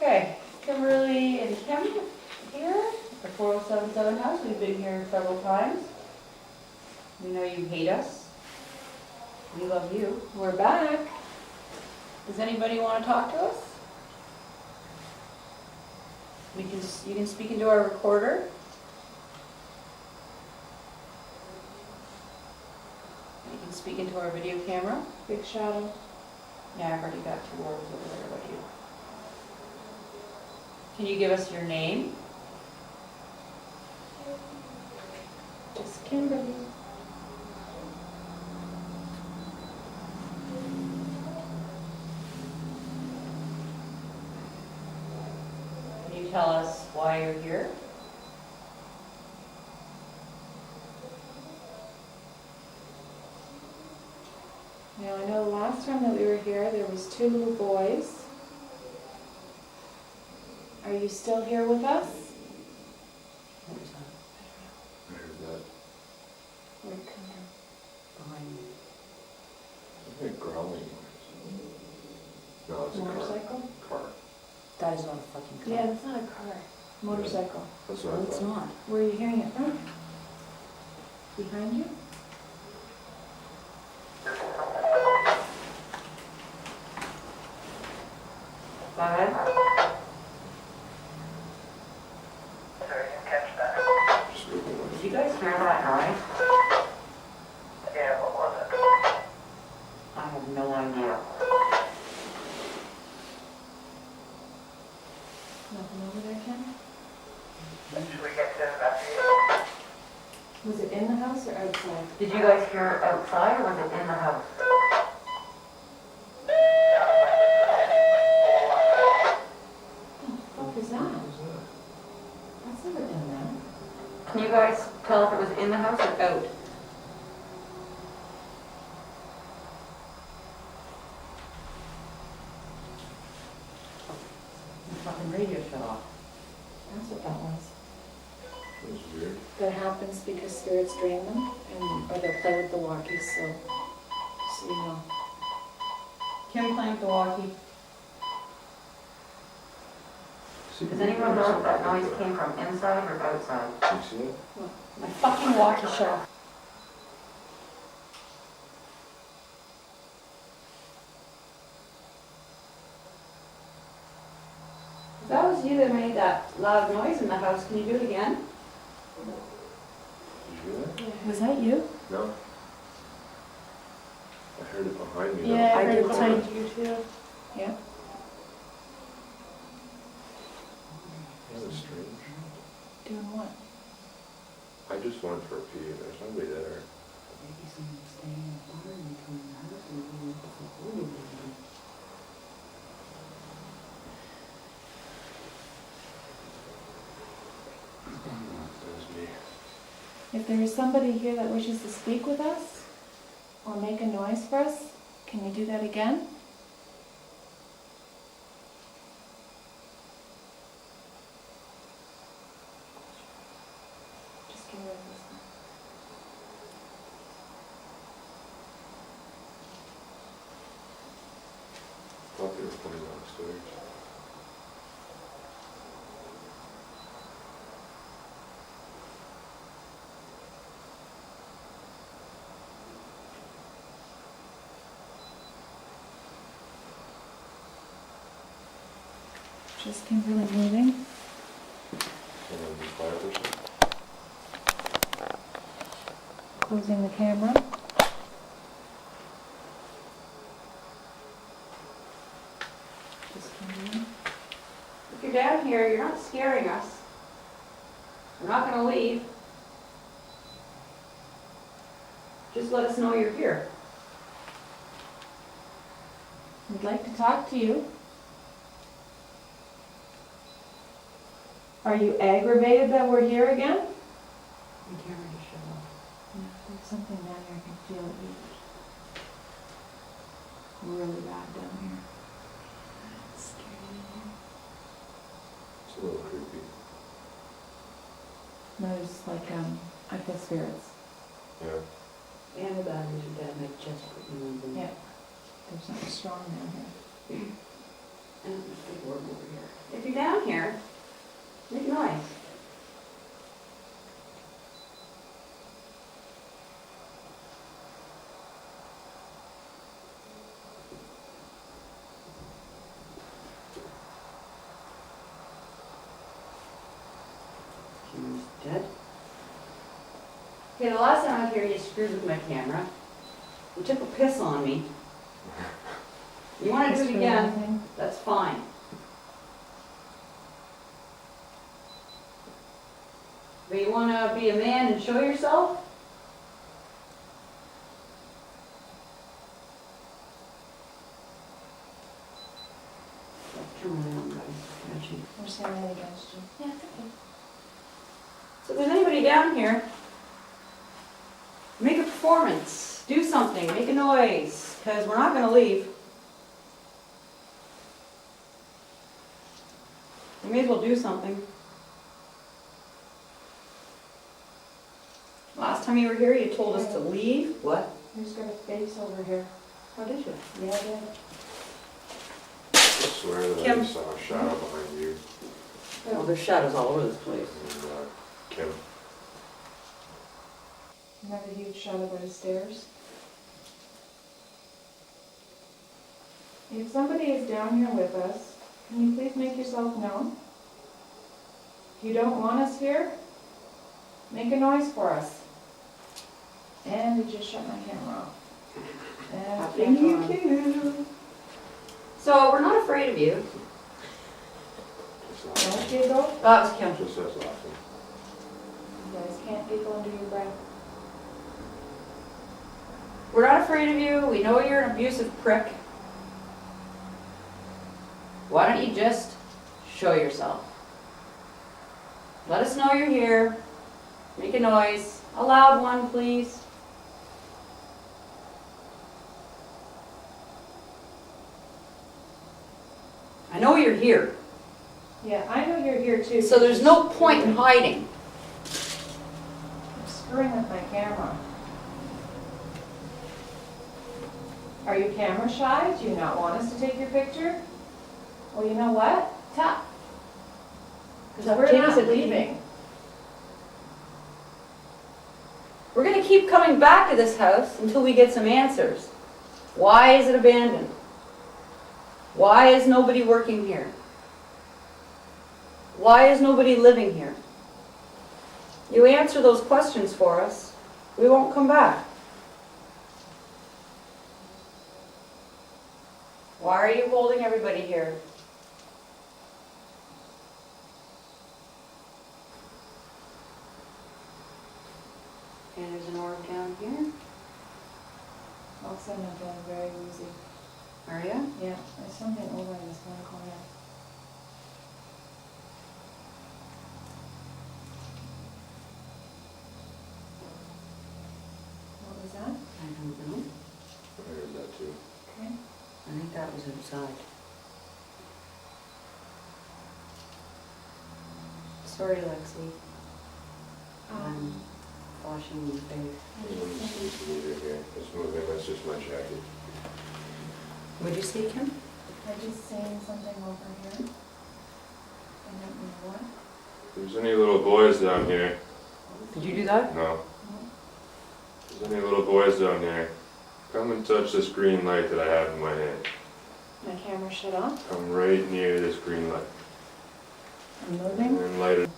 Okay, Kimberly and Kim here, the 4077 house. We've been here several times. We know you hate us. We love you. We're back. Does anybody want to talk to us? You can speak into our recorder. You can speak into our video camera. Big shadow. Yeah, I've already got 2 orbs over there. What about you? Can you give us your name? Just Kimberly. Can you tell us why you're here? Now, I know the last time that we were here, there was 2 little boys. Are you still here with us? What was that? Where's that? Where'd it come Behind you. I think growling. No, it's from? a car. Motorcycle? Car. That is not a fucking car. Yeah, that's not a car. Motorcycle. That's what No, I it's thought. not. Where are you hearing it from? Behind you? Go ahead. Sorry, I didn't catch that. Just moving away. Did you guys hear that noise? Yeah, what was it? I have no idea. Nothing over there, Ken? Should we get to investigate? Was it in the house or outside? Did you guys hear it outside or was it in the house? What the fuck is that? That's never been there. Can you guys tell if it was in the house or out? The fucking radio shut off. That's what that was. That was weird. That happens because spirits drain them, and or they'll play with the walkies, so you know. Kim playing with the walkie. See, Does anyone know if that noise came from inside or outside? You see it? My fucking walkie shut off. If that was you that made that loud noise in the house, can you do it again? Did you hear that? Was that you? No. I heard it behind me. Yeah, I I heard did it behind you too. Yeah. That was strange. Doing what? I just went for a pee. There's nobody there. Maybe someone's staying in the bar and they come in the house and they look at the holy baby. That was me. If there is somebody here that wishes to speak with us or make a noise for us, can you do that again? Just give her this one. Thought they were coming downstairs. Just Kimberly moving. Can I be quiet or something? Closing the camera. Just Kimberly. If you're down here, you're not scaring us. We're not gonna leave. Just let us know you're here. We'd like to talk to you. Are you aggravated that we're here again? The camera just shut off. Yeah, there's something down here, I can feel it. Really bad down here. It's scary in here. It's a little creepy. No, there's like, I feel spirits. Yeah. And the batteries are dead, my chest put me on. Yeah. There's something strong down here. And there's a big worm over here. If you're down here, make noise. Camera's dead. Okay, the last time I was here, you screwed with my camera. You took a piss on me. You want to do it again, that's fine. But you want to be a man and show yourself? Come on, guys. Got you. We're standing against you. Yeah, it's okay. So if there's anybody down here, make a performance, do something, make a noise, because we're not going to leave. You may as well do something. Last time you were here, you told us to leave. What? Who's got a face over here? How did you? Yeah, I did. I swear that I Kim. just saw a shadow behind you. Oh, there's shadows all over this place. And, Kim, Another huge shadow by the stairs. If somebody is down here with us, can you please make yourself known? If you don't want us here, make a noise for us. And we just shut my camera off. And it's back You on. too. So we're not afraid of you. just Don't laughing. giggle. That was Kim. Just us laughing. You guys can't giggle under your breath. We're not afraid of you. We know you're an abusive prick. Why don't you just show yourself? Let us know you're here. Make a noise. A loud one, please. I know you're here, Yeah, I know you're here too. so there's no point in hiding. I'm screwing with my camera. Are you camera shy? Do you not want us to take your picture? Well, you know what? Tap. Because we're James not said leaving. We're gonna keep coming back to this house until we get some answers. Why is it abandoned? Why is nobody working here? Why is nobody living here? You answer those questions for us, we won't come back. Why are you holding everybody here? And there's an orb down here. All of a sudden I'm feeling very woozy. Are you? Yeah, there's something over in this one corner. What was that? I don't know. I heard that too. Okay. I think that was outside. Sorry, Lexi. I'm washing your face. Everyone seems to be here. It's moving, that's just my jacket. What'd you say, Kim? I just seen something over here. I don't know what. If there's any little boys down here, Did you do that? no. If there's any little boys down here, come and touch this green light that I have in my hand. My camera shut off. Come right near this green light. I'm And moving. then light it.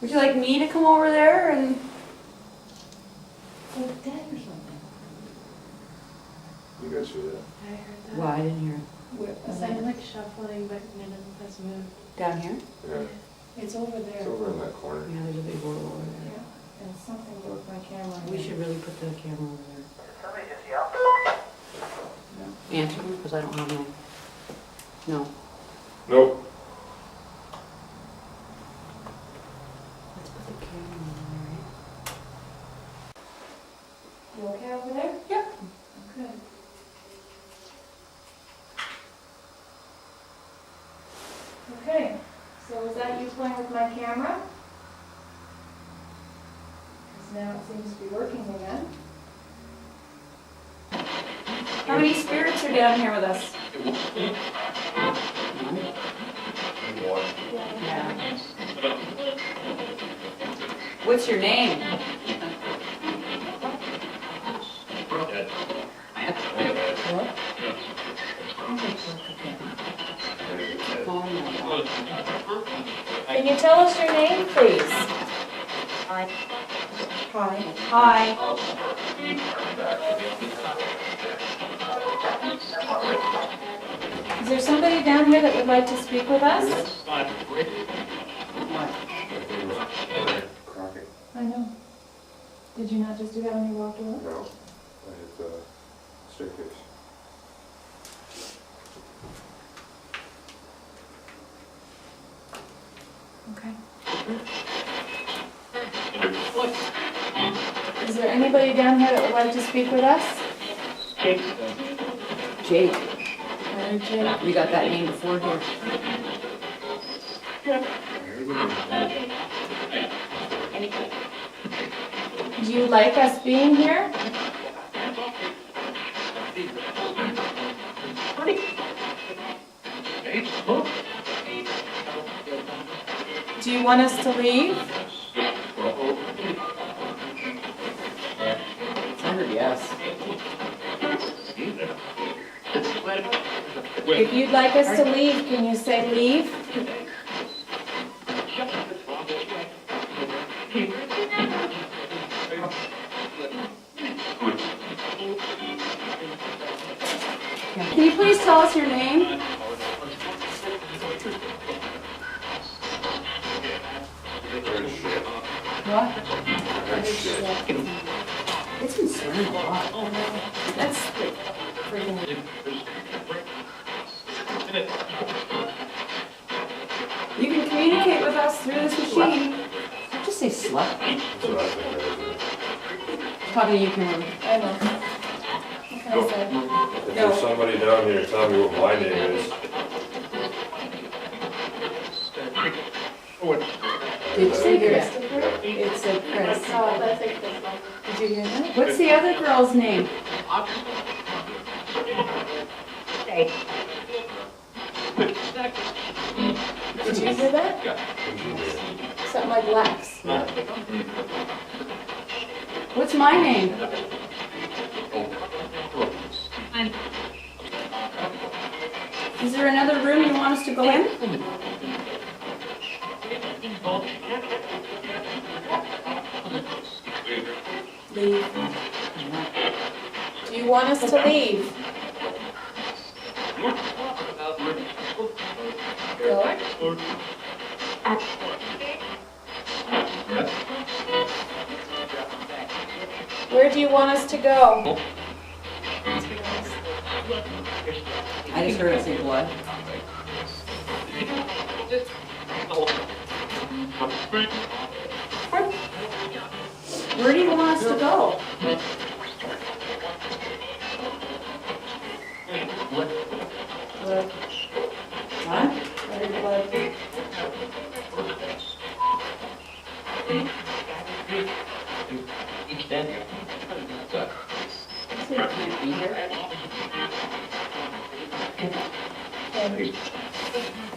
Would you like me to come over there and... Is it dead or something? You guys hear that? I heard that. Well, I didn't hear it. It sounded like shuffling, but none of us moved. Down here? Yeah. It's over there. It's over in that corner. Yeah, there's a big wall over there. Yeah, and something broke my camera. We should really put the camera over there. Did somebody just yell? Answer them, because I don't have my... No. Nope. Let's put the camera over there, You okay over there? Yep. Good. Okay, so was that you playing with my camera? Because now it seems to be working again. How many spirits are down here with us? one. Yeah. What's your name? Can you tell us your name, please? Hi. Hi. Is there somebody down here that would like to speak with us? Crockett. I know. Did you not just do that when you walked away? No, I hit the staircase. Okay. Is there anybody down here that would like to speak with us? Jake. Jake. We got that name before here. Do you like us being here? Do you want us to leave? Yes. If you'd like us to leave, can you say leave? Can you please tell us your name? What? It's concerning a lot. That's freaking. You can communicate with us through this machine. Just say slut. So I think that is Talking to you, Kimberly. I know. What can I say? it. If there's somebody down here, tell me what my name is. Did you say Chris? It's a Chris. Oh, that's like this one. Did you hear that? What's the other girl's name? Did you hear that? Something like Lex. What's my name? Is there another room you want us to go in? Leave. Do you want us to leave? Go. Where do you want us to go? I just heard it say blood. Where do you want us to go? Huh? So you can't be here?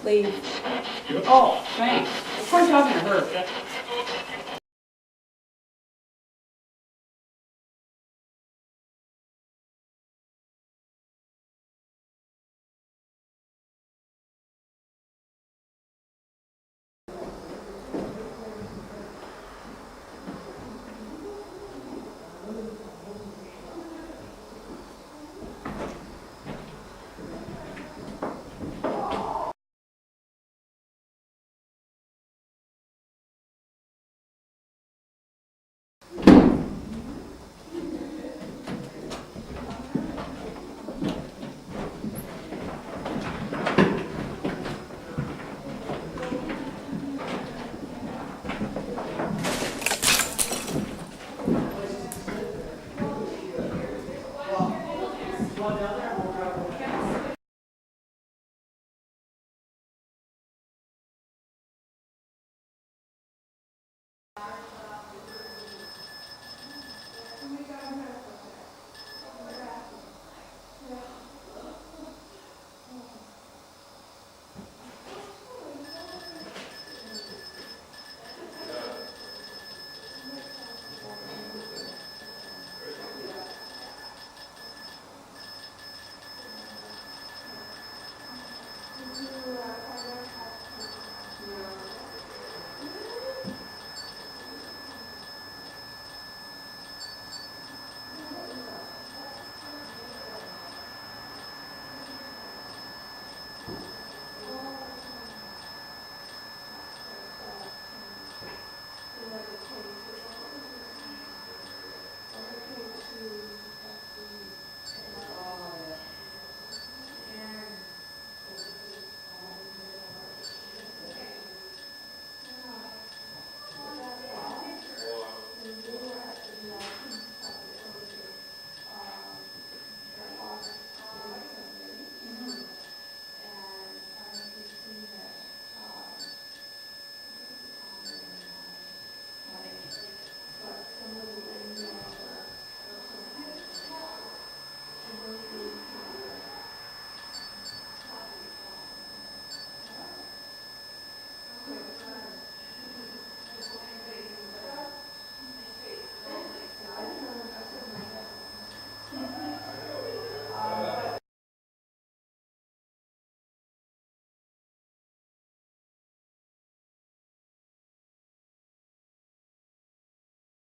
Leave. Oh, thanks. Of course, talking to her.